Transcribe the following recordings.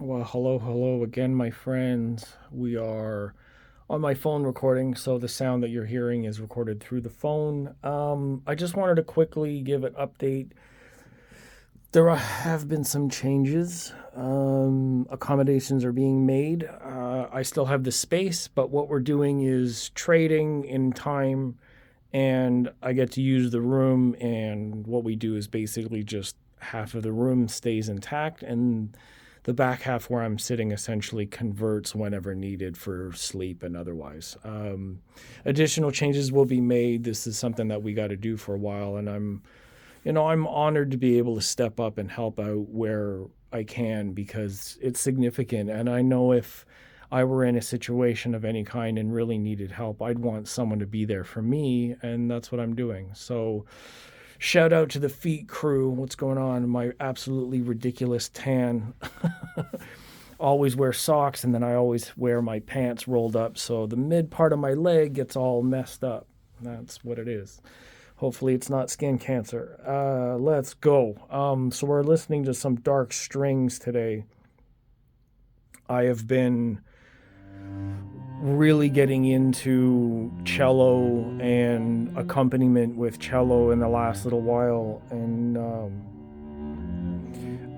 Well, hello again, my friends. We are on my phone recording, so the sound that you're hearing is recorded through the phone. I just wanted to quickly give an update. There have been some changes. Accommodations are being made. I still have the space, but what we're doing is trading in time, and I get to use the room. And what we do is basically just half of the room stays intact, and the back half where I'm sitting essentially converts whenever needed for sleep and otherwise. Additional changes will be made. This is something that we got to do for a while, and I'm honored to be able to step up and help out where I can because it's significant. And I know if I were in a situation of any kind and really needed help, I'd want someone to be there for me, and that's what I'm doing. So, shout out to the feet crew. What's going on? My absolutely ridiculous tan. Always wear socks, and then I always wear my pants rolled up, so the mid part of my leg gets all messed up. That's what it is. Hopefully it's not skin cancer. Let's go. So we're listening to some dark strings today. I have been really getting into cello and accompaniment with cello in the last little while. And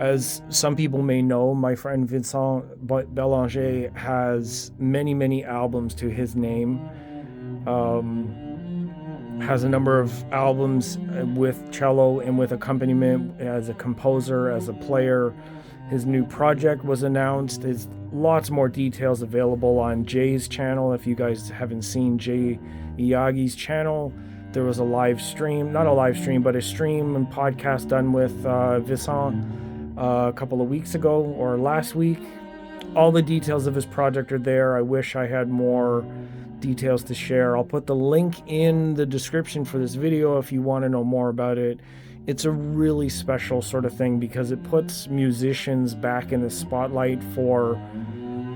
as some people may know, my friend Vincent Belanger has many albums to his name. Has a number of albums with cello and with accompaniment as a composer, as a player. His new project was announced. There's lots more details available on Jay's channel. If you guys haven't seen Jay Iyagi's channel, there was a live stream, not a live stream, but a stream and podcast done with Vincent a couple of weeks ago or last week. All the details of his project are there. I wish I had more details to share. I'll put the link in the description for this video if you want to know more about it. It's a really special sort of thing because it puts musicians back in the spotlight for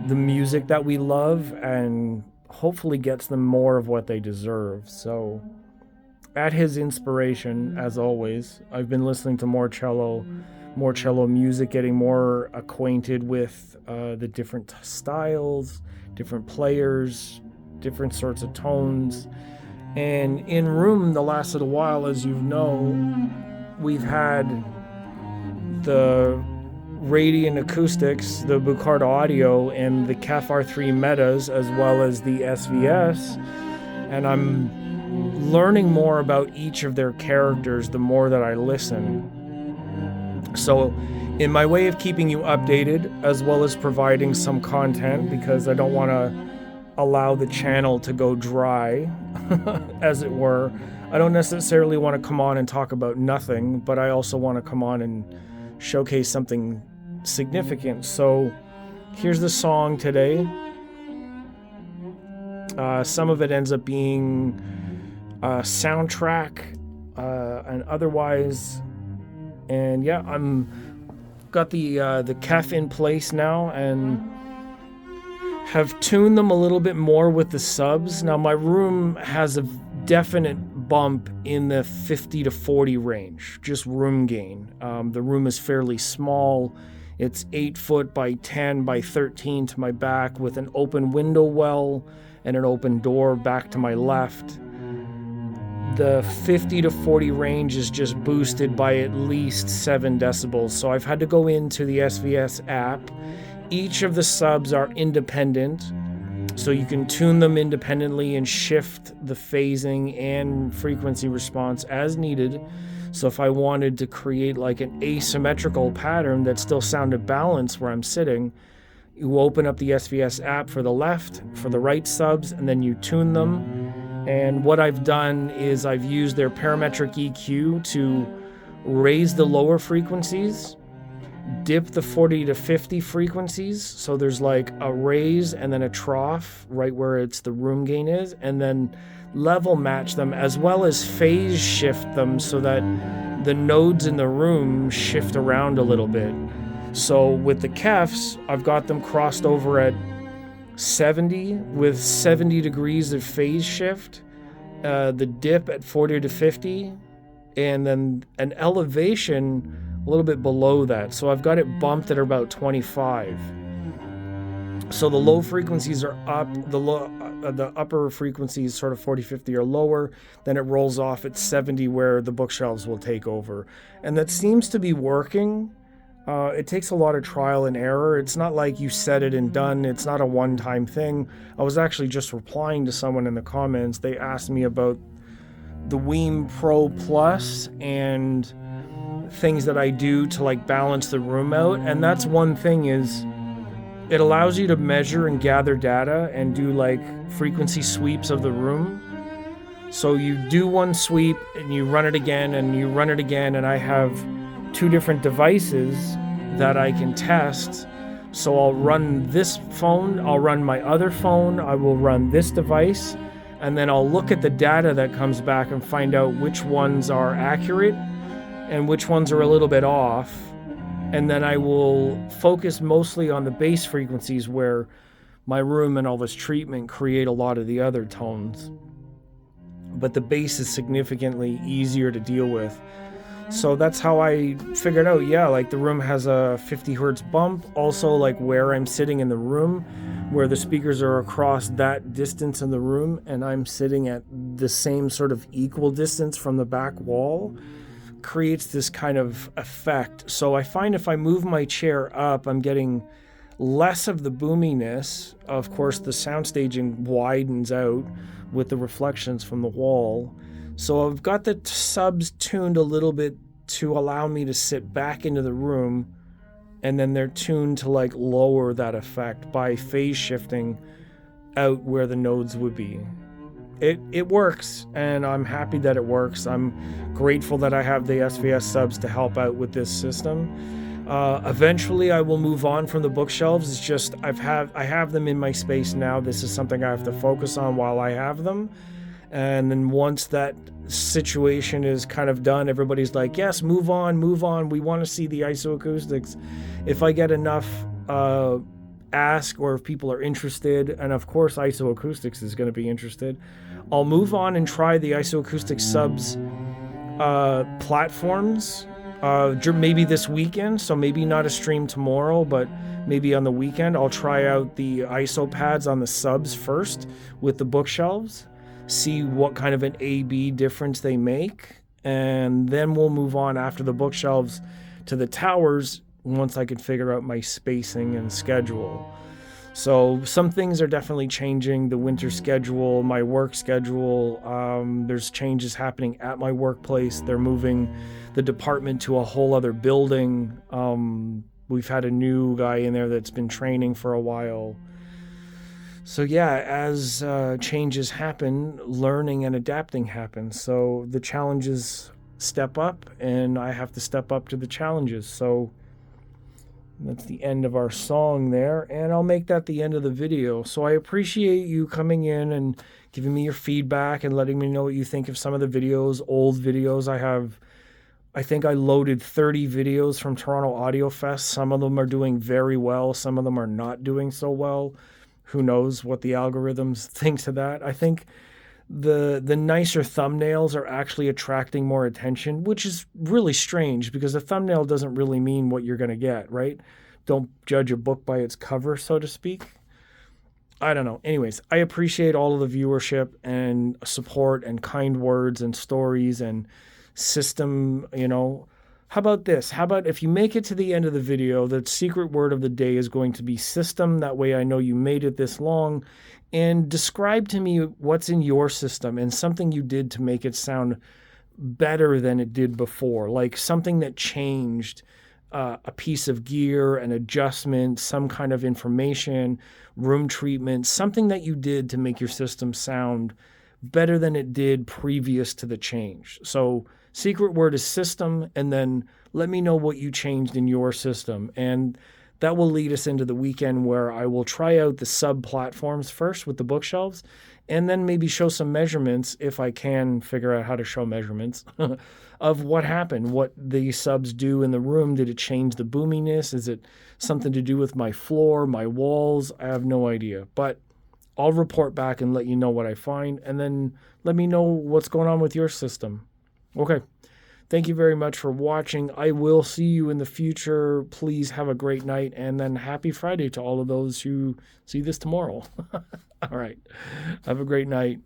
the music that we love and hopefully gets them more of what they deserve. So, at his inspiration, as always, I've been listening to more cello music, getting more acquainted with the different styles, different players, different sorts of tones. And in room the last little while, as you know, we've had the Radiant acoustics, the Bucardo audio, and the KEF R3 metas, as well as the SVS. And I'm learning more about each of their characters the more that I listen. So in my way of keeping you updated, as well as providing some content, because I don't want to allow the channel to go dry, as it were. I don't necessarily want to come on and talk about nothing, but I also want to come on and showcase something significant. So here's the song today. Some of it ends up being soundtrack and otherwise. And yeah, I'm got the KEF in place now and have tuned them a little bit more with the subs. Now my room has a definite bump in the 50 to 40 range, just room gain. The room is fairly small. It's 8 foot by 10 by 13 to my back with an open window well and an open door back to my left. The 50 to 40 range is just boosted by at least 7 decibels. So I've had to go into the SVS app. Each of the subs are independent, so you can tune them independently and shift the phasing and frequency response as needed. So if I wanted to create like an asymmetrical pattern that still sounded balanced where I'm sitting, you open up the SVS app for the left, for the right subs, and then you tune them. And what I've done is I've used their parametric EQ to raise the lower frequencies, dip the 40 to 50 frequencies, so there's like a raise and then a trough right where it's the room gain is, and then level match them as well as phase shift them so that the nodes in the room shift around a little bit. So with the KEFs, I've got them crossed over at 70 with 70 degrees of phase shift, the dip at 40 to 50, and then an elevation a little bit below that. So I've got it bumped at about 25. So the low frequencies are up, the upper frequencies, sort of 40, 50 or lower. Then it rolls off at 70 where the bookshelves will take over. And that seems to be working. It takes a lot of trial and error. It's not like you set it and done. It's not a one-time thing. I was actually just replying to someone in the comments. They asked me about the Wiim Pro Plus and things that I do to like balance the room out. And that's one thing, is it allows you to measure and gather data and do like frequency sweeps of the room. So you do one sweep and you run it again and you run it again, and I have 2 different devices that I can test. So I'll run this phone, I'll run my other phone, I will run this device, and then I'll look at the data that comes back and find out which ones are accurate and which ones are a little bit off. And then I will focus mostly on the bass frequencies where my room and all this treatment create a lot of the other tones. But the bass is significantly easier to deal with. So that's how I figured out, yeah, like the room has a 50 hertz bump. Also, like where I'm sitting in the room, where the speakers are across that distance in the room and I'm sitting at the same sort of equal distance from the back wall, creates this kind of effect. So I find if I move my chair up, I'm getting less of the boominess. Of course, the sound staging widens out with the reflections from the wall. So I've got the subs tuned a little bit to allow me to sit back into the room, and then they're tuned to like lower that effect by phase shifting out where the nodes would be. It works, and I'm happy that it works. I'm grateful that I have the SVS subs to help out with this system. Eventually I will move on from the bookshelves. It's just I have them in my space now. This is something I have to focus on while I have them. And then once that situation is kind of done, everybody's like, yes, move on. We want to see the isoacoustics. If I get enough ask, or if people are interested, and of course isoacoustics is going to be interested, I'll move on and try the isoacoustic subs platforms maybe this weekend. So maybe not a stream tomorrow, but maybe on the weekend I'll try out the ISO pads on the subs first with the bookshelves, see what kind of an A/B difference they make, and then we'll move on after the bookshelves to the towers once I can figure out my spacing and schedule. So some things are definitely changing. The winter schedule, my work schedule, there's changes happening at my workplace. They're moving the department to a whole other building. We've had a new guy in there that's been training for a while. So yeah, as changes happen, learning and adapting happens. So the challenges step up, and I have to step up to the challenges. So that's the end of our song there, and I'll make that the end of the video. So I appreciate you coming in and giving me your feedback and letting me know what you think of some of the videos, old videos. I think I loaded 30 videos from Toronto Audio Fest. Some of them are doing very well. Some of them are not doing so well. Who knows what the algorithms think to that. I think the nicer thumbnails are actually attracting more attention, which is really strange because a thumbnail doesn't really mean what you're going to get, right? Don't judge a book by its cover, so to speak. I don't know. Anyways, I appreciate all of the viewership and support and kind words and stories and system, How about this? How about if you make it to the end of the video, the secret word of the day is going to be system. That way I know you made it this long. And describe to me what's in your system and something you did to make it sound better than it did before. Like something that changed, a piece of gear, an adjustment, some kind of information, room treatment, something that you did to make your system sound better than it did previous to the change. So secret word is system, and then let me know what you changed in your system. And that will lead us into the weekend where I will try out the sub platforms first with the bookshelves, and then maybe show some measurements, if I can figure out how to show measurements, of what happened, what the subs do in the room. Did it change the boominess? Is it something to do with my floor, my walls? I have no idea. But I'll report back and let you know what I find, and then let me know what's going on with your system. Okay. Thank you very much for watching. I will see you in the future. Please have a great night, and then happy Friday to all of those who see this tomorrow. All right. Have a great night.